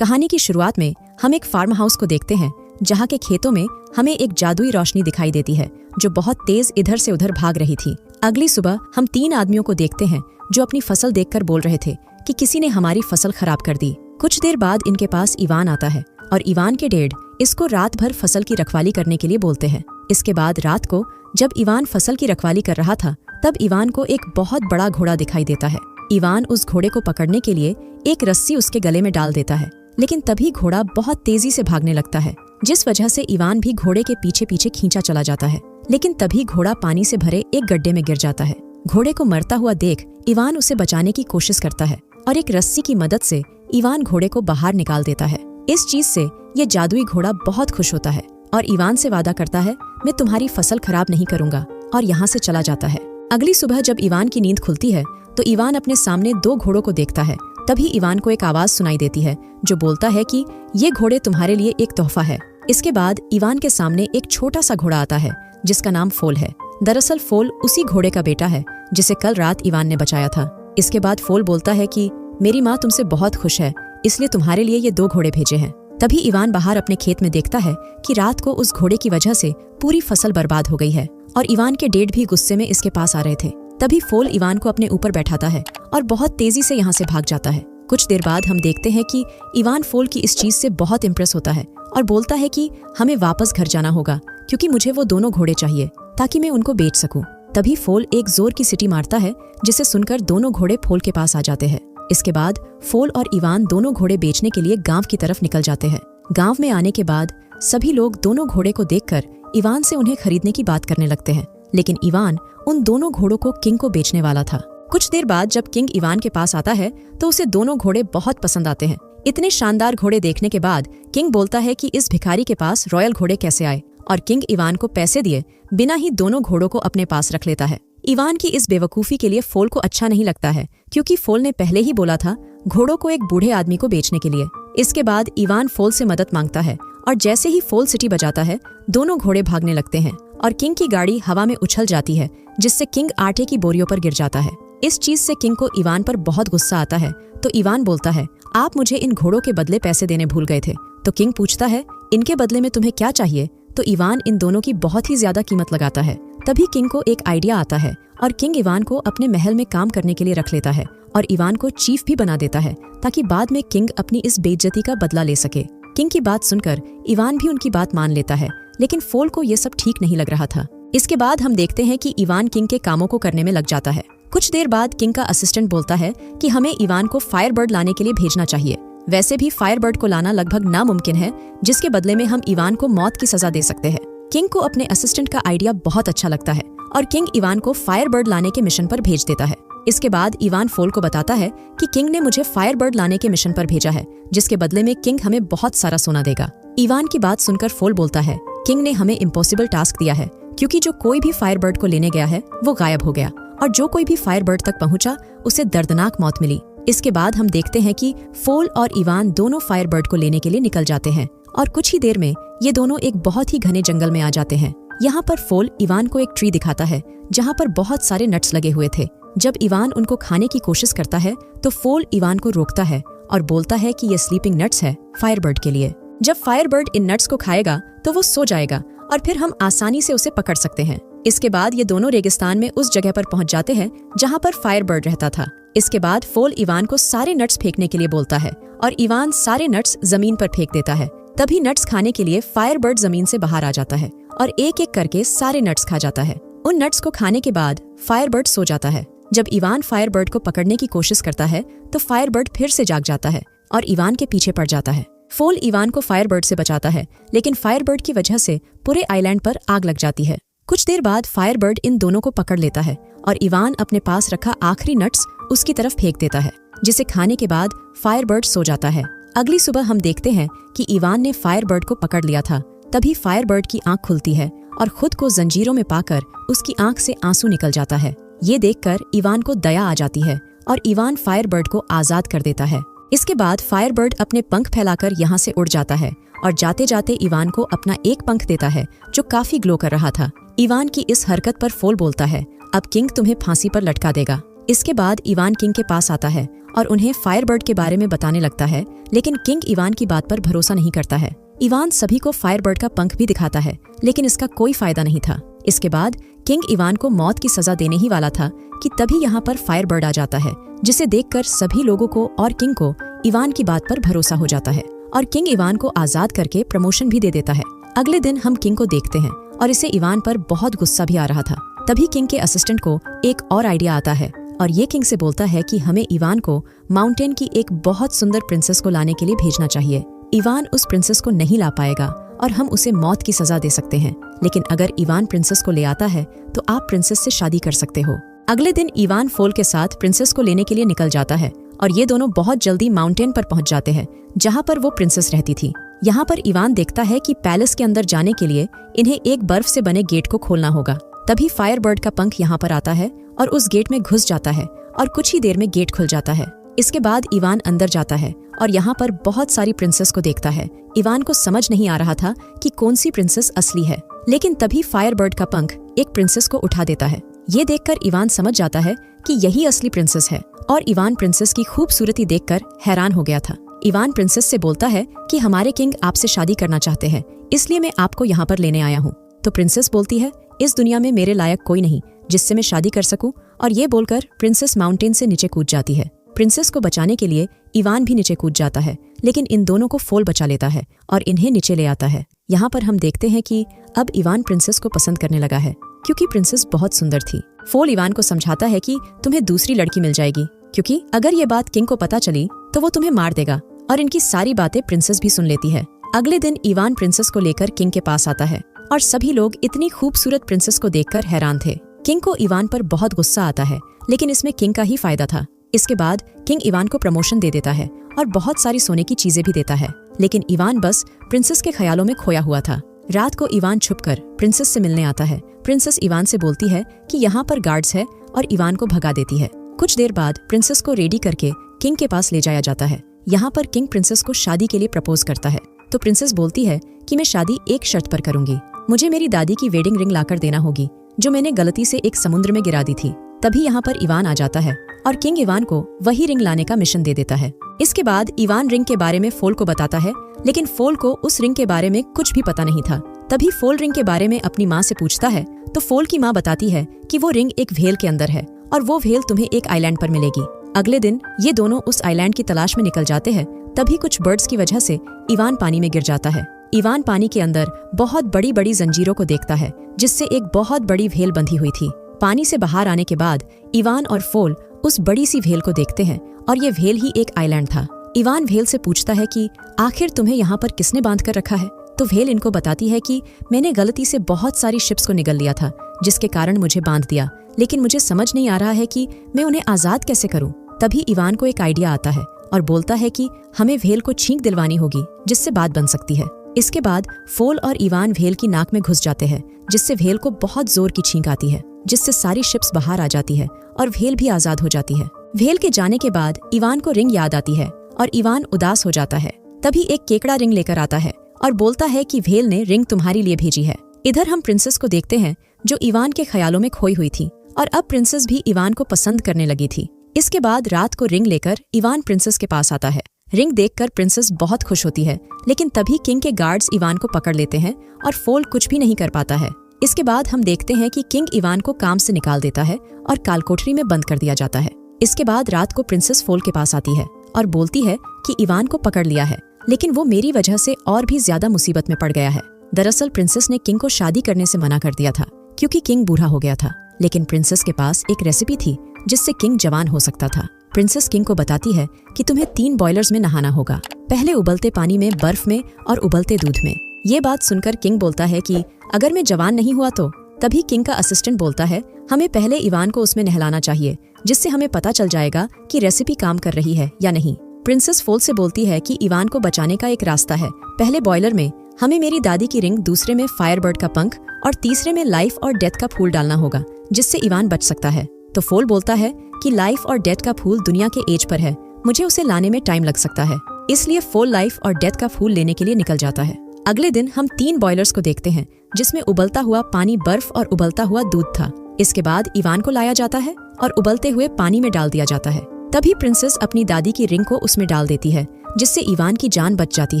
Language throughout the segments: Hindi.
कहानी की शुरुआत में हम एक फार्म हाउस को देखते हैं जहाँ के खेतों में हमें एक जादुई रोशनी दिखाई देती है जो बहुत तेज इधर से उधर भाग रही थी। अगली सुबह हम 3 आदमियों को देखते हैं जो अपनी फसल देखकर बोल रहे थे कि किसी ने हमारी फसल खराब कर दी। कुछ देर बाद इनके पास इवान आता है और इवान के डैड इसको रात भर फसल की रखवाली करने के लिए बोलते हैं। इसके बाद रात को जब इवान फसल की रखवाली कर रहा था तब इवान को एक बहुत बड़ा घोड़ा दिखाई देता है। इवान उस घोड़े को पकड़ने के लिए एक रस्सी उसके गले में डाल देता है, लेकिन तभी घोड़ा बहुत तेजी से भागने लगता है, जिस वजह से इवान भी घोड़े के पीछे पीछे खींचा चला जाता है। लेकिन तभी घोड़ा पानी से भरे एक गड्ढे में गिर जाता है। घोड़े को मरता हुआ देख इवान उसे बचाने की कोशिश करता है और एक रस्सी की मदद से इवान घोड़े को बाहर निकाल देता है। इस चीज से ये जादुई घोड़ा बहुत खुश होता है और इवान से वादा करता है, मैं तुम्हारी फसल खराब नहीं करूंगा, और यहाँ से चला जाता है। अगली सुबह जब इवान की नींद खुलती है तो इवान अपने सामने 2 घोड़ों को देखता है। तभी इवान को एक आवाज सुनाई देती है जो बोलता है कि ये घोड़े तुम्हारे लिए एक तोहफा है। इसके बाद इवान के सामने एक छोटा सा घोड़ा आता है जिसका नाम फोल है। दरअसल फोल उसी घोड़े का बेटा है जिसे कल रात इवान ने बचाया था। इसके बाद फोल बोलता है कि मेरी माँ तुमसे बहुत खुश है, इसलिए तुम्हारे लिए ये 2 घोड़े भेजे हैं। तभी इवान बाहर अपने खेत में देखता है कि रात को उस घोड़े की वजह से पूरी फसल बर्बाद हो गई है और इवान के डैड भी गुस्से में इसके पास आ रहे थे। तभी फोल इवान को अपने ऊपर बैठाता है और बहुत तेजी से यहाँ से भाग जाता है। कुछ देर बाद हम देखते हैं कि इवान फोल की इस चीज से बहुत इम्प्रेस होता है और बोलता है कि हमें वापस घर जाना होगा क्योंकि मुझे वो दोनों घोड़े चाहिए ताकि मैं उनको बेच सकूं। तभी फोल एक जोर की सीटी मारता है जिसे सुनकर दोनों घोड़े फोल के पास आ जाते हैं। इसके बाद फोल और इवान दोनों घोड़े बेचने के लिए गांव की तरफ निकल जाते हैं। गांव में आने के बाद सभी लोग दोनों घोड़े को देखकर इवान से उन्हें खरीदने की बात करने लगते हैं, लेकिन इवान उन दोनों घोड़ों को किंग को बेचने वाला था। कुछ देर बाद जब किंग इवान के पास आता है तो उसे दोनों घोड़े बहुत पसंद आते हैं। इतने शानदार घोड़े देखने के बाद किंग बोलता है कि इस भिखारी के पास रॉयल घोड़े कैसे आए, और किंग इवान को पैसे दिए बिना ही दोनों घोड़ों को अपने पास रख लेता है। इवान की इस बेवकूफी के लिए फोल को अच्छा नहीं लगता है क्योंकि फोल ने पहले ही बोला था घोड़ों को एक बूढ़े आदमी को बेचने के लिए। इसके बाद इवान फोल से मदद मांगता है और जैसे ही फोल सिटी बजाता है दोनों घोड़े भागने लगते हैं और किंग की गाड़ी हवा में उछल जाती है जिससे किंग आटे की बोरियों पर गिर जाता है। इस चीज से किंग को इवान पर बहुत गुस्सा आता है तो इवान बोलता है, आप मुझे इन घोड़ों के बदले पैसे देने भूल गए थे। तो किंग पूछता है, इनके बदले में तुम्हें क्या चाहिए? तो इवान इन दोनों की बहुत ही ज्यादा कीमत लगाता है। तभी किंग को एक आइडिया आता है और किंग इवान को अपने महल में काम करने के लिए रख लेता है और इवान को चीफ भी बना देता है ताकि बाद में किंग अपनी इस बेइज्जती का बदला ले सके। किंग की बात सुनकर इवान भी उनकी बात मान लेता है, लेकिन फोल को ये सब ठीक नहीं लग रहा था। इसके बाद हम देखते हैं कि इवान किंग के कामों को करने में लग जाता है। कुछ देर बाद किंग का असिस्टेंट बोलता है कि हमें इवान को फायरबर्ड लाने के लिए भेजना चाहिए। वैसे भी फायरबर्ड को लाना लगभग नामुमकिन है, जिसके बदले में हम इवान को मौत की सजा दे सकते हैं। किंग को अपने असिस्टेंट का आइडिया बहुत अच्छा लगता है और किंग इवान को फायरबर्ड लाने के मिशन पर भेज देता है। इसके बाद इवान फोल को बताता है कि किंग ने मुझे फायरबर्ड लाने के मिशन पर भेजा है, जिसके बदले में किंग हमें बहुत सारा सोना देगा। इवान की बात सुनकर फोल बोलता है, किंग ने हमें इम्पॉसिबल टास्क दिया है क्योंकि जो कोई भी फायरबर्ड को लेने गया है वो गायब हो गया और जो कोई भी फायरबर्ड तक पहुंचा उसे दर्दनाक मौत मिली। इसके बाद हम देखते हैं कि फोल और इवान दोनों फायरबर्ड को लेने के लिए निकल जाते हैं और कुछ ही देर में ये दोनों एक बहुत ही घने जंगल में आ जाते हैं। यहाँ पर फोल इवान को एक ट्री दिखाता है जहाँ पर बहुत सारे नट्स लगे हुए थे। जब इवान उनको खाने की कोशिश करता है तो फोल इवान को रोकता है और बोलता है कि ये स्लीपिंग नट्स है फायरबर्ड के लिए। जब फायरबर्ड इन नट्स को खाएगा तो वो सो जाएगा और फिर हम आसानी से उसे पकड़ सकते हैं। इसके बाद ये दोनों रेगिस्तान में उस जगह पर पहुंच जाते हैं जहां पर फायरबर्ड रहता था। इसके बाद फोल इवान को सारे नट्स फेंकने के लिए बोलता है और इवान सारे नट्स जमीन पर फेंक देता है। तभी नट्स खाने के लिए फायरबर्ड जमीन से बाहर आ जाता है और एक एक करके सारे नट्स खा जाता है। उन नट्स को खाने के बाद फायरबर्ड सो जाता है। जब इवान फायरबर्ड को पकड़ने की कोशिश करता है तो फायरबर्ड फिर से जाग जाता है और इवान के पीछे पड़ जाता है। फोल इवान को फायरबर्ड से बचाता है, लेकिन फायरबर्ड की वजह से पूरे आइलैंड पर आग लग जाती है। कुछ देर बाद फायरबर्ड इन दोनों को पकड़ लेता है और इवान अपने पास रखा आखिरी नट्स उसकी तरफ फेंक देता है, जिसे खाने के बाद फायरबर्ड सो जाता है। अगली सुबह हम देखते हैं कि इवान ने फायरबर्ड को पकड़ लिया था। तभी फायरबर्ड की आंख खुलती है और खुद को जंजीरों में पाकर उसकी आंख से आंसू निकल जाता है। ये देखकर इवान को दया आ जाती है और इवान फायरबर्ड को आजाद कर देता है। इसके बाद फायरबर्ड अपने पंख फैलाकर यहाँ से उड़ जाता है और जाते जाते इवान को अपना एक पंख देता है जो काफी ग्लो कर रहा था। इवान की इस हरकत पर फोल बोलता है, अब किंग तुम्हें फांसी पर लटका देगा। इसके बाद इवान किंग के पास आता है और उन्हें फायरबर्ड के बारे में बताने लगता है, लेकिन किंग इवान की बात पर भरोसा नहीं करता है। इवान सभी को फायरबर्ड का पंख भी दिखाता है, लेकिन इसका कोई फायदा नहीं था। इसके बाद किंग इवान को मौत की सजा देने ही वाला था कि तभी यहाँ पर फायरबर्ड आ जाता है, जिसे देखकर सभी लोगों को और किंग को इवान की बात पर भरोसा हो जाता है और किंग इवान को आजाद करके प्रमोशन भी दे देता है। अगले दिन हम किंग को देखते हैं और इसे इवान पर बहुत गुस्सा भी आ रहा था। तभी किंग के असिस्टेंट को एक और आइडिया आता है और ये किंग से बोलता है कि हमें इवान को माउंटेन की एक बहुत सुंदर प्रिंसेस को लाने के लिए भेजना चाहिए। इवान उस प्रिंसेस को नहीं ला पाएगा और हम उसे मौत की सजा दे सकते हैं, लेकिन अगर इवान प्रिंसेस को ले आता है तो आप प्रिंसेस से शादी कर सकते हो। अगले दिन इवान फोल के साथ प्रिंसेस को लेने के लिए निकल जाता है और ये दोनों बहुत जल्दी माउंटेन पर पहुंच जाते हैं जहाँ पर वो प्रिंसेस रहती थी। यहाँ पर इवान देखता है कि पैलेस के अंदर जाने के लिए इन्हें एक बर्फ से बने गेट को खोलना होगा। तभी फायरबर्ड का पंख यहाँ पर आता है और उस गेट में घुस जाता है और कुछ ही देर में गेट खुल जाता है। इसके बाद इवान अंदर जाता है और यहाँ पर बहुत सारी प्रिंसेस को देखता है। इवान को समझ नहीं आ रहा था कि कौन सी प्रिंसेस असली है, लेकिन तभी फायरबर्ड का पंख एक प्रिंसेस को उठा देता है। ये देखकर इवान समझ जाता है कि यही असली प्रिंसेस है और इवान प्रिंसेस की खूबसूरती देखकर हैरान हो गया था। इवान प्रिंसेस से बोलता है कि हमारे किंग आपसे शादी करना चाहते हैं, इसलिए मैं आपको यहाँ पर लेने आया हूँ। तो प्रिंसेस बोलती है, इस दुनिया में मेरे लायक कोई नहीं जिससे मैं शादी कर सकूं, और ये बोलकर प्रिंसेस माउंटेन से नीचे कूद जाती है। प्रिंसेस को बचाने के लिए इवान भी नीचे कूद जाता है, लेकिन इन दोनों को फोल बचा लेता है और इन्हें नीचे ले आता है। यहाँ पर हम देखते हैं कि अब इवान प्रिंसेस को पसंद करने लगा है क्योंकि प्रिंसेस बहुत सुंदर थी। फोल इवान को समझाता है कि तुम्हें दूसरी लड़की मिल जाएगी, क्योंकि अगर ये बात किंग को पता चली तो वो तुम्हें मार देगा, और इनकी सारी बातें प्रिंसेस भी सुन लेती है। अगले दिन इवान प्रिंसेस को लेकर किंग के पास आता है और सभी लोग इतनी खूबसूरत प्रिंसेस को देखकर हैरान थे। किंग को इवान पर बहुत गुस्सा आता है, लेकिन इसमें किंग का ही फायदा था। इसके बाद किंग इवान को प्रमोशन दे देता है और बहुत सारी सोने की चीजें भी देता है, लेकिन इवान बस प्रिंसेस के ख्यालों में खोया हुआ था। रात को इवान छुपकर प्रिंसेस से मिलने आता है। प्रिंसेस इवान से बोलती है कि यहाँ पर गार्ड्स है और इवान को भगा देती है। कुछ देर बाद प्रिंसेस को रेडी करके किंग के पास ले जाया जाता है। यहाँ पर किंग प्रिंसेस को शादी के लिए प्रपोज करता है, तो प्रिंसेस बोलती है कि मैं शादी एक शर्त पर करूंगी, मुझे मेरी दादी की वेडिंग रिंग लाकर देना होगी जो मैंने गलती से एक समुद्र में गिरा दी थी। तभी यहाँ पर इवान आ जाता है और किंग इवान को वही रिंग लाने का मिशन दे देता है। इसके बाद इवान रिंग के बारे में फोल को बताता है, लेकिन फोल को उस रिंग के बारे में कुछ भी पता नहीं था। तभी फोल रिंग के बारे में अपनी माँ से पूछता है, तो फोल की माँ बताती है कि वो रिंग एक व्हेल के अंदर है और वो व्हेल तुम्हें एक आइलैंड पर मिलेगी। अगले दिन ये दोनों उस आइलैंड की तलाश में निकल जाते हैं। तभी कुछ बर्ड्स की वजह से इवान पानी में गिर जाता है। इवान पानी के अंदर बहुत बड़ी बड़ी जंजीरों को देखता है, जिससे एक बहुत बड़ी व्हेल बंधी हुई थी। पानी से बाहर आने के बाद इवान और फोल उस बड़ी सी व्हेल को देखते हैं और ये व्हेल ही एक आइलैंड था। इवान व्हेल से पूछता है कि आखिर तुम्हें यहाँ पर किसने बांध कर रखा है? तो व्हेल इनको बताती है कि मैंने गलती से बहुत सारी शिप्स को निगल लिया था, जिसके कारण मुझे बांध दिया, लेकिन मुझे समझ नहीं आ रहा है कि मैं उन्हें आजाद कैसे करूं। तभी इवान को एक आइडिया आता है और बोलता है कि हमें व्हेल को छींक दिलवानी होगी, जिससे बात बन सकती है। इसके बाद फोल और इवान व्हेल की नाक में घुस जाते हैं, जिससे व्हेल को बहुत जोर की छींक आती है, जिससे सारी शिप्स बाहर आ जाती है और व्हेल भी आजाद हो जाती है। व्हेल के जाने के बाद इवान को रिंग याद आती है और इवान उदास हो जाता है। तभी एक केकड़ा रिंग लेकर आता है और बोलता है कि व्हेल ने रिंग तुम्हारे लिए भेजी है। इधर हम प्रिंसेस को देखते हैं जो इवान के ख्यालों में खोई हुई थी, और अब प्रिंसेस भी इवान को पसंद करने लगी थी। इसके बाद रात को रिंग लेकर इवान प्रिंसेस के पास आता है। रिंग देखकर प्रिंसेस बहुत खुश होती है, लेकिन तभी किंग के गार्ड्स इवान को पकड़ लेते हैं और फोल कुछ भी नहीं कर पाता है। इसके बाद हम देखते हैं कि किंग इवान को काम से निकाल देता है और कालकोठरी में बंद कर दिया जाता है। इसके बाद रात को प्रिंसेस फोल के पास आती है और बोलती है कि इवान को पकड़ लिया है, लेकिन वो मेरी वजह से और भी ज्यादा मुसीबत में पड़ गया है। दरअसल प्रिंसेस ने किंग को शादी करने से मना कर दिया था क्योंकि किंग बूढ़ा हो गया था, लेकिन प्रिंसेस के पास एक रेसिपी थी जिससे किंग जवान हो सकता था। प्रिंसेस किंग को बताती है कि तुम्हें 3 बॉयलर्स में नहाना होगा, पहले उबलते पानी में, बर्फ में और उबलते दूध में। ये बात सुनकर किंग बोलता है कि अगर मैं जवान नहीं हुआ तो? तभी किंग का असिस्टेंट बोलता है, हमें पहले इवान को उसमें नहलाना चाहिए, जिससे हमें पता चल जाएगा कि रेसिपी काम कर रही है या नहीं। प्रिंसेस फोल से बोलती है कि इवान को बचाने का एक रास्ता है। पहले बॉयलर में हमें मेरी दादी की रिंग, दूसरे में फायरबर्ड का पंख और तीसरे में लाइफ और डेथ का फूल डालना होगा, जिससे इवान बच सकता है। तो फोल बोलता है कि लाइफ और डेथ का फूल दुनिया के एज पर है, मुझे उसे लाने में टाइम लग सकता है। इसलिए फोल लाइफ और डेथ का फूल लेने के लिए निकल जाता है। अगले दिन हम 3 बॉयलर्स को देखते हैं, जिसमें उबलता हुआ पानी, बर्फ और उबलता हुआ दूध था। इसके बाद इवान को लाया जाता है और उबलते हुए पानी में डाल दिया जाता है। तभी प्रिंसेस अपनी दादी की रिंग को उसमें डाल देती है, जिससे इवान की जान बच जाती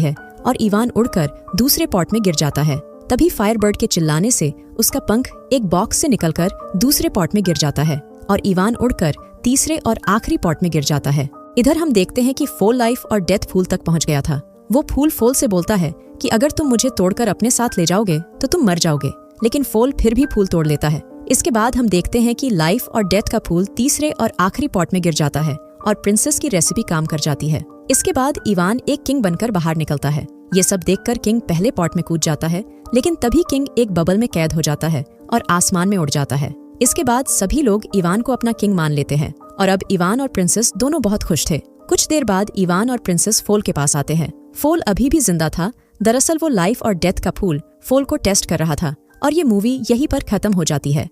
है और इवान उड़कर दूसरे पॉट में गिर जाता है। तभी फायरबर्ड के चिल्लाने से उसका पंख एक बॉक्स से निकलकर दूसरे पॉट में गिर जाता है और इवान उड़कर तीसरे और आखिरी पॉट में गिर जाता है। इधर हम देखते हैं कि फोल लाइफ और डेथ फूल तक पहुंच गया था। वो फूल फोल से बोलता है कि अगर तुम मुझे तोड़कर अपने साथ ले जाओगे तो तुम मर जाओगे, लेकिन फोल फिर भी फूल तोड़ लेता है। इसके बाद हम देखते हैं कि लाइफ और डेथ का फूल तीसरे और आखिरी पॉट में गिर जाता है और प्रिंसेस की रेसिपी काम कर जाती है। इसके बाद इवान एक किंग बनकर बाहर निकलता है। ये सब देखकर किंग पहले पॉट में कूद जाता है, लेकिन तभी किंग एक बबल में कैद हो जाता है और आसमान में उड़ जाता है। इसके बाद सभी लोग इवान को अपना किंग मान लेते हैं और अब इवान और प्रिंसेस दोनों बहुत खुश थे। कुछ देर बाद इवान और प्रिंसेस फोल के पास आते हैं। फोल अभी भी जिंदा था। दरअसल वो लाइफ और डेथ का फूल फोल को टेस्ट कर रहा था और ये मूवी यहीं पर खत्म हो जाती है।